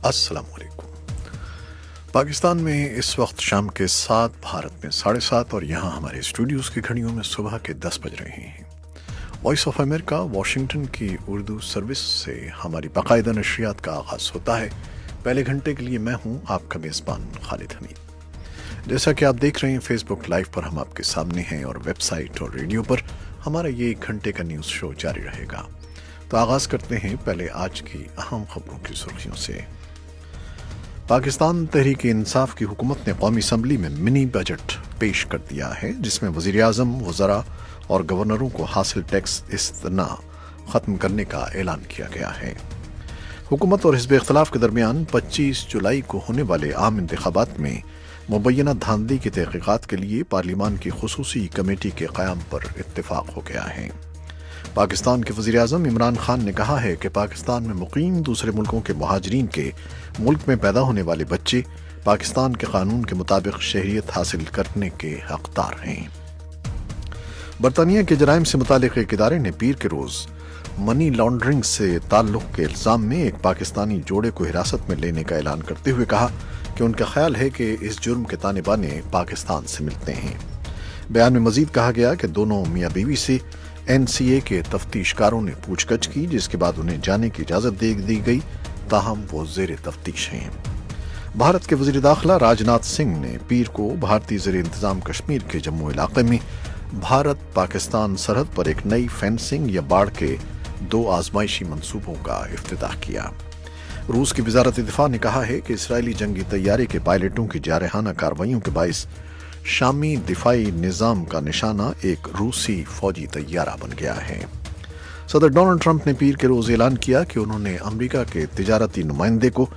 अस्सलाम वालेकुम। पाकिस्तान में इस वक्त शाम के 7, भारत में 7:30 और यहाँ हमारे स्टूडियोज़ की घड़ियों में सुबह के 10 बज रहे हैं। वॉइस ऑफ अमेरिका वाशिंगटन की उर्दू सर्विस से हमारी बाकायदा नशरियात का आगाज़ होता है। पहले घंटे के लिए मैं हूँ आपका मेज़बान खालिद हमीद। जैसा कि आप देख रहे हैं फेसबुक लाइव पर हम आपके सामने हैं और वेबसाइट और रेडियो पर हमारा ये 1 घंटे का न्यूज़ शो जारी रहेगा। तो आगाज़ करते हैं पहले आज की अहम खबरों की सुर्खियों से। पाकिस्तान तहरीक इंसाफ की हुकूमत ने कौमी असम्बली में मिनी बजट पेश कर दिया है, जिसमें वज़ीर-ए-आज़म, वज़रा और गवर्नरों को हासिल टैक्स इस्तना ख़त्म करने का ऐलान किया गया है। हुकूमत और हिज़्ब इख्तिलाफ के दरमियान 25 जुलाई को होने वाले आम इंतखाबात में मुबैना धांधली की तहक़ीक़ात के लिए पार्लिमान की खुसूसी कमेटी के क़याम पर इत्तिफ़ाक़ हो गया है। पाकिस्तान के वज़ीर-ए-आज़म इमरान खान ने कहा है कि पाकिस्तान में मुक़ीम दूसरे मुल्कों के मुहाजिरीन के मुल्क में पैदा होने वाले बच्चे पाकिस्तान के कानून के मुताबिक शहरियत हासिल करने के हकदार हैं। बरतानिया के जराइम से मुतालिक एक इदारे ने पीर के रोज़ मनी लॉन्ड्रिंग से ताल्लुक़ के इल्ज़ाम में एक पाकिस्तानी जोड़े को हिरासत में लेने का ऐलान करते हुए कहा कि उनका ख्याल है कि इस जुर्म के ताने बाने पाकिस्तान से मिलते हैं। बयान में मज़ीद कहा गया कि दोनों मियाँ बीवी से NCA के तफ्तीशकारों ने पूछगछ की, जिसके बाद उन्हें जाने की इजाज़त दे दी गई, ताहम वो ज़ेर तफ्तीश हैं। भारत के वज़ीर दाखिला राजनाथ सिंह ने पीर को भारतीय ज़ेर इंतज़ाम कश्मीर के जम्मू इलाके में भारत पाकिस्तान सरहद पर एक नई फेंसिंग या बाड़ के 2 आजमाइशी मंसूबों का इफ्तिताह किया। रूस की वज़ारत दिफा ने कहा है कि इसराइली जंगी तैयारे के पायलटों की जारहाना कार्रवाइयों के बाइस शामी दिफाई निज़ाम का निशाना एक रूसी फौजी तैयारा बन गया है। सदर डोनाल्ड ट्रंप ने पीर के रोज़ ऐलान किया कि उन्होंने अमेरिका के तिजारती नुमाइंदे को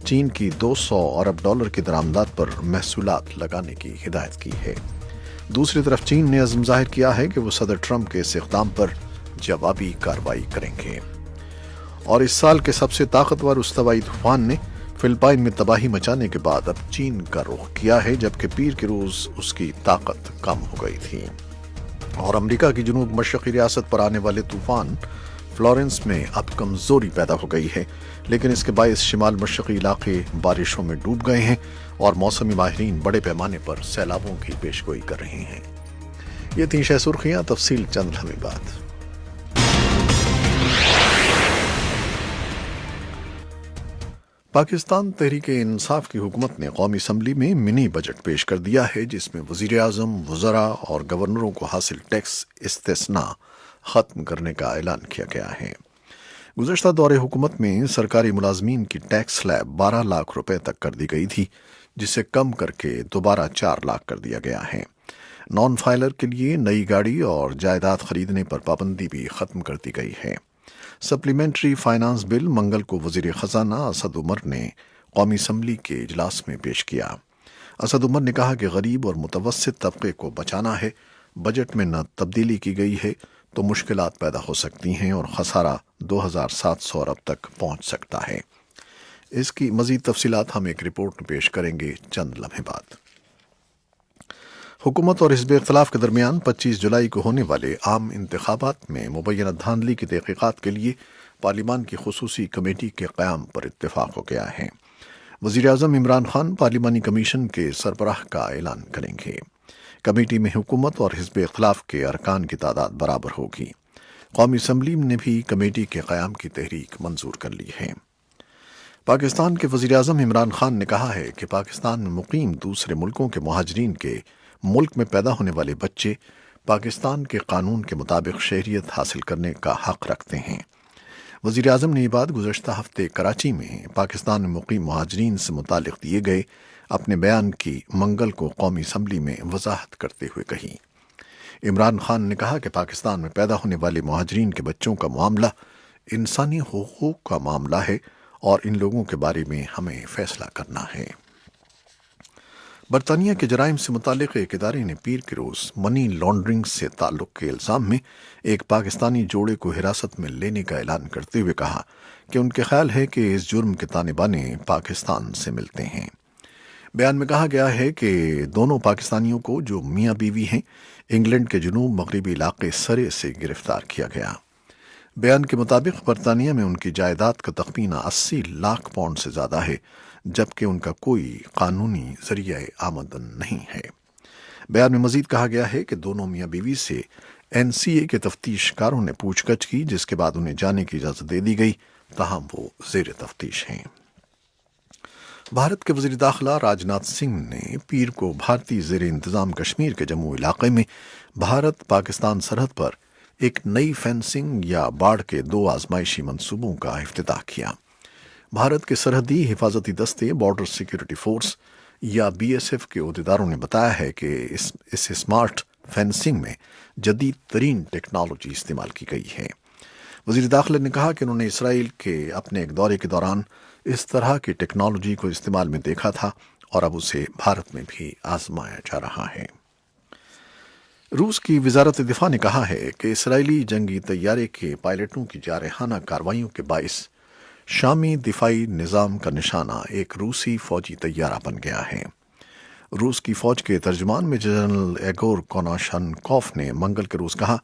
चीन की $200 अरब की दरामदात पर महसूलात लगाने की हिदायत की है। दूसरी तरफ चीन ने अज़्म ज़ाहिर किया है कि वो सदर ट्रंप के इस इक़दाम पर जवाबी कार्रवाई करेंगे। और इस साल के सबसे ताकतवर उस्तवाई तूफान ने फिलिपाइन में तबाही मचाने के बाद अब चीन का रुख किया है, जबकि पीर के रोज़ उसकी ताकत कम हो गई थी। और अमेरिका की जनूब मशरक़ी रियासत पर आने वाले तूफान फ्लोरेंस में अब कमज़ोरी पैदा हो गई है, लेकिन इसके बायस शिमाल मशरक़ी इलाके बारिशों में डूब गए हैं और मौसमी माहिरीन बड़े पैमाने पर सैलाबों की पेशगोई कर रहे हैं। ये 3 शह सुर्खियाँ, तफसील चंद लम्हे बाद। पाकिस्तान तहरीक इंसाफ की हुकूमत ने कौमी असम्बली में मिनी बजट पेश कर दिया है, जिसमें वज़ीर-ए-आज़म, वज़रा और गवर्नरों को हासिल टैक्स इस्तिस्ना ख़त्म करने का ऐलान किया गया है। गुज़श्ता दौरे हुकूमत में सरकारी मुलाजमीन की टैक्स स्लैब 12 लाख रुपए तक कर दी गई थी, जिसे कम करके दोबारा 4 लाख कर दिया गया है। नॉन फाइलर के लिए नई गाड़ी और जायदाद खरीदने पर पाबंदी भी ख़त्म कर दी गई है। सप्लीमेंट्री फाइनेंस बिल मंगल को वज़ीर ख़जाना असद उमर ने कौमी असम्बली के इजलास में पेश किया। असद उमर ने कहा कि गरीब और मुतवस्सित तबके को बचाना है। बजट में न तब्दीली की गई है तो मुश्किलात पैदा हो सकती हैं और खसारा 2700 अरब तक पहुंच सकता है। इसकी मज़ीद तफसीलात हम एक रिपोर्ट में पेश करेंगे चंद लम्हे बाद। हुकूमत और हिज़्ब इख्तिलाफ के दरमियान 25 जुलाई को होने वाले आम इंतखाबात में मुबैना धांधली की तहक़ीक़ात के लिए पार्लिमान की खुसूसी कमेटी के क़याम पर इत्तिफ़ाक़ हो गया है। वज़ीर-ए-आज़म इमरान खान पार्लिमानी कमीशन के सरबराह का ऐलान करेंगे। कमेटी में हुकूमत और हिज़्ब इख्तिलाफ के अरकान की तादाद बराबर होगी। कौमी असम्बली ने भी कमेटी के क़याम की तहरीक मंजूर कर ली है। पाकिस्तान के वज़ीर-ए-आज़म इमरान खान ने कहा है कि पाकिस्तान में मुक़ीम दूसरे मुल्कों के मुहाजिरीन के मुल्क में पैदा होने वाले बच्चे पाकिस्तान के कानून के मुताबिक शहरियत हासिल करने का हक रखते हैं। वज़ीर-ए-आज़म ने ये बात गुज़श्ता हफ्ते कराची में पाकिस्तान में मुक़ीम मुहाजिरीन से मुतालिक दिए गए अपने बयान की मंगल को कौमी असम्बली में वजाहत करते हुए कही। इमरान खान ने कहा कि पाकिस्तान में पैदा होने वाले मुहाजिरीन के बच्चों का मामला इंसानी हुकूक का मामला है और इन लोगों के बारे में हमें फैसला करना है। बरतानिया के जराइम से मुतालिक एक इदारे ने पीर के रोज़ मनी लॉन्ड्रिंग से ताल्लुक़ के इल्ज़ाम में एक पाकिस्तानी जोड़े को हिरासत में लेने का ऐलान करते हुए कहा कि उनके ख्याल है कि इस जुर्म के ताने बाने पाकिस्तान से मिलते हैं। बयान में कहा गया है कि दोनों पाकिस्तानियों को, जो मियाँ बीवी हैं, इंग्लैंड के जुनूब मगरबी इलाके सरे से गिरफ्तार किया गया। بیان کے مطابق برطانیہ میں ان کی جائیداد کا تخمینہ 80 لاکھ پاؤنڈ سے زیادہ ہے، جبکہ ان کا کوئی قانونی ذریعہ آمدن نہیں ہے۔ بیان میں مزید کہا گیا ہے کہ دونوں میاں بیوی سے NCA کے تفتیش کاروں نے پوچھ گچھ کی، جس کے بعد انہیں جانے کی اجازت دے دی گئی، تاہم وہ زیر تفتیش ہیں۔ بھارت کے وزیر داخلہ راج ناتھ سنگھ نے پیر کو بھارتی زیر انتظام کشمیر کے جموں علاقے میں بھارت پاکستان سرحد پر ایک نئی فینسنگ یا باڑ کے 2 آزمائشی منصوبوں کا افتتاح کیا۔ بھارت کے سرحدی حفاظتی دستے بارڈر سیکیورٹی فورس یا BSF کے عہدیداروں نے بتایا ہے کہ اس اسمارٹ فینسنگ میں جدید ترین ٹیکنالوجی استعمال کی گئی ہے۔ وزیر داخلہ نے کہا کہ انہوں نے اسرائیل کے اپنے ایک دورے کے دوران اس طرح کی ٹیکنالوجی کو استعمال میں دیکھا تھا اور اب اسے بھارت میں بھی آزمایا جا رہا ہے۔ روس کی وزارت دفاع نے کہا ہے کہ اسرائیلی جنگی طیارے کے پائلٹوں کی جارحانہ کارروائیوں کے باعث شامی دفاعی نظام کا نشانہ ایک روسی فوجی طیارہ بن گیا ہے۔ روس کی فوج کے ترجمان میں جنرل ایگور کوناشنکوف نے منگل کے روز کہا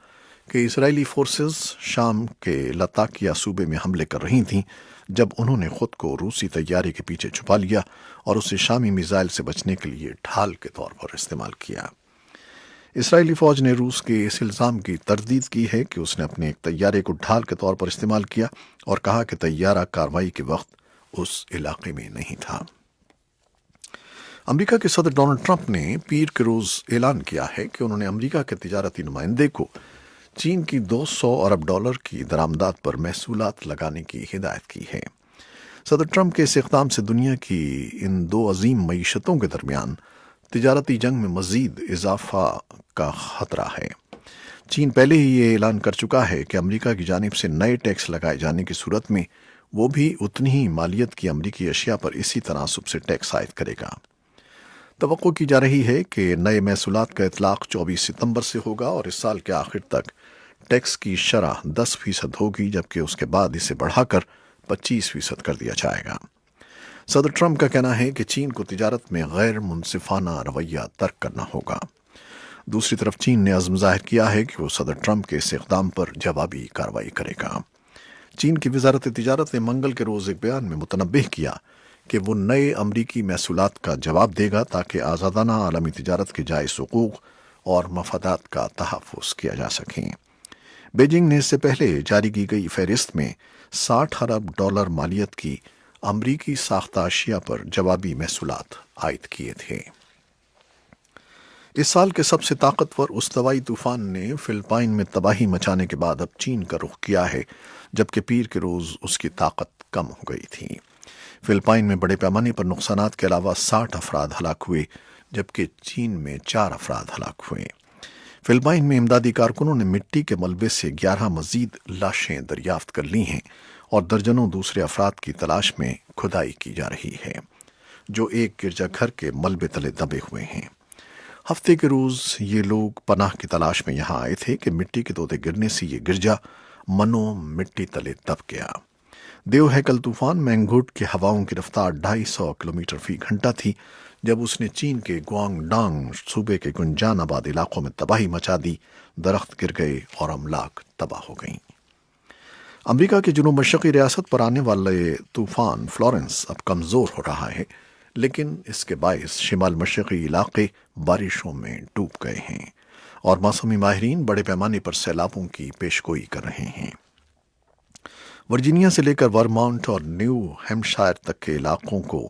کہ اسرائیلی فورسز شام کے لتاکیہ صوبے میں حملے کر رہی تھیں جب انہوں نے خود کو روسی طیارے کے پیچھے چھپا لیا اور اسے شامی میزائل سے بچنے کے لیے ڈھال کے طور پر استعمال کیا۔ اسرائیلی فوج نے روس کے اس الزام کی تردید کی ہے کہ اس نے اپنے ایک طیارے کو ڈھال کے طور پر استعمال کیا اور کہا کہ طیارہ کارروائی کے وقت اس علاقے میں نہیں تھا۔ امریکہ کے صدر ڈونلڈ ٹرمپ نے پیر کے روز اعلان کیا ہے کہ انہوں نے امریکہ کے تجارتی نمائندے کو چین کی $200 ارب کی درآمدات پر محصولات لگانے کی ہدایت کی ہے۔ صدر ٹرمپ کے اس اقدام سے دنیا کی ان 2 عظیم معیشتوں کے درمیان تجارتی جنگ میں مزید اضافہ کا خطرہ ہے۔ چین پہلے ہی یہ اعلان کر چکا ہے کہ امریکہ کی جانب سے نئے ٹیکس لگائے جانے کی صورت میں وہ بھی اتنی ہی مالیت کی امریکی اشیاء پر اسی تناسب سے ٹیکس عائد کرے گا۔ توقع کی جا رہی ہے کہ نئے محصولات کا اطلاق 24 ستمبر سے ہوگا اور اس سال کے آخر تک ٹیکس کی شرح 10% ہوگی، جبکہ اس کے بعد اسے بڑھا کر 25% کر دیا جائے گا۔ صدر ٹرمپ کا کہنا ہے کہ چین کو تجارت میں غیر منصفانہ رویہ ترک کرنا ہوگا۔ دوسری طرف چین نے عزم ظاہر کیا ہے کہ وہ صدر ٹرمپ کے اس اقدام پر جوابی کارروائی کرے گا۔ چین کی وزارت تجارت نے منگل کے روز ایک بیان میں متنبہ کیا کہ وہ نئے امریکی محصولات کا جواب دے گا تاکہ آزادانہ عالمی تجارت کے جائز حقوق اور مفادات کا تحفظ کیا جا سکیں۔ بیجنگ نے اس سے پہلے جاری کی گئی فہرست میں $60 ارب مالیت کی امریکی ساختہ اشیاء پر جوابی محصولات عائد کیے تھے۔ اس سال کے سب سے طاقتور استوائی طوفان نے فلپائن میں تباہی مچانے کے بعد اب چین کا رخ کیا ہے، جبکہ پیر کے روز اس کی طاقت کم ہو گئی تھی۔ فلپائن میں بڑے پیمانے پر نقصانات کے علاوہ 60 افراد ہلاک ہوئے، جبکہ چین میں 4 افراد ہلاک ہوئے۔ فلپائن میں امدادی کارکنوں نے مٹی کے ملبے سے 11 مزید لاشیں دریافت کر لی ہیں اور درجنوں دوسرے افراد کی تلاش میں کھدائی کی جا رہی ہے، جو ایک گرجا گھر کے ملبے تلے دبے ہوئے ہیں۔ ہفتے کے روز یہ لوگ پناہ کی تلاش میں یہاں آئے تھے کہ مٹی کے تودے گرنے سے یہ گرجا منو مٹی تلے دب گیا۔ دیو ہیکل طوفان مینگھوٹ کی ہواؤں کی رفتار 250 کلومیٹر فی گھنٹہ تھی جب اس نے چین کے گوانگ ڈانگ صوبے کے گنجان آباد علاقوں میں تباہی مچا دی، درخت گر گئے اور املاک تباہ ہو گئیں۔ امریکہ کے جنوب مشرقی ریاست پر آنے والے طوفان فلورنس اب کمزور ہو رہا ہے، لیکن اس کے باعث شمال مشرقی علاقے بارشوں میں ڈوب گئے ہیں اور موسمی ماہرین بڑے پیمانے پر سیلابوں کی پیشگوئی کر رہے ہیں۔ ورجینیا سے لے کر ورمانٹ اور نیو ہیمپشائر تک کے علاقوں کو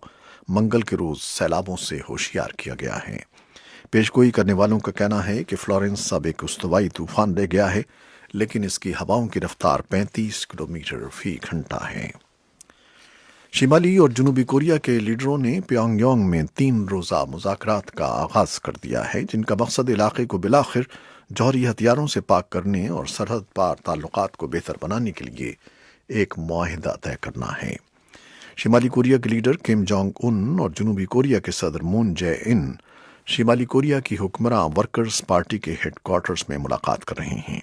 منگل کے روز سیلابوں سے ہوشیار کیا گیا ہے۔ پیشگوئی کرنے والوں کا کہنا ہے کہ فلورنس اب ایک استوائی طوفان رہ گیا ہے، لیکن اس کی ہواؤں کی رفتار 35 کلومیٹر فی گھنٹہ ہے۔ شمالی اور جنوبی کوریا کے لیڈروں نے پیانگ یانگ میں 3 روزہ مذاکرات کا آغاز کر دیا ہے، جن کا مقصد علاقے کو بالآخر جوہری ہتھیاروں سے پاک کرنے اور سرحد پار تعلقات کو بہتر بنانے کے لیے ایک معاہدہ طے کرنا ہے۔ شمالی کوریا کے لیڈر کم جونگ ان اور جنوبی کوریا کے صدر مون جے ان شمالی کوریا کی حکمراں ورکرز پارٹی کے ہیڈ کوارٹرز میں ملاقات کر رہے ہیں۔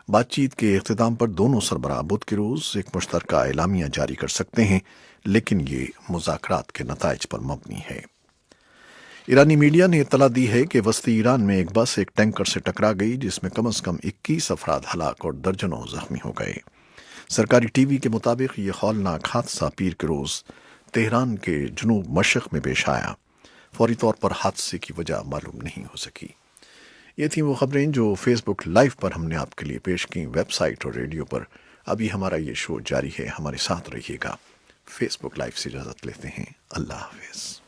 بات چیت کے اختتام پر دونوں سربراہ بدھ کے روز ایک مشترکہ اعلامیہ جاری کر سکتے ہیں، لیکن یہ مذاکرات کے نتائج پر مبنی ہے۔ ایرانی میڈیا نے اطلاع دی ہے کہ وسطی ایران میں ایک بس ایک ٹینکر سے ٹکرا گئی جس میں کم از کم 21 افراد ہلاک اور درجنوں زخمی ہو گئے۔ سرکاری ٹی وی کے مطابق یہ ہولناک حادثہ پیر کے روز تہران کے جنوب مشرق میں پیش آیا۔ فوری طور پر حادثے کی وجہ معلوم نہیں ہو سکی۔ یہ تھیں وہ خبریں جو فیس بک لائیو پر ہم نے آپ کے لیے پیش کیں، ویب سائٹ اور ریڈیو پر ابھی ہمارا یہ شو جاری ہے، ہمارے ساتھ رہیے گا۔ فیس بک لائیو سے اجازت لیتے ہیں، اللہ حافظ۔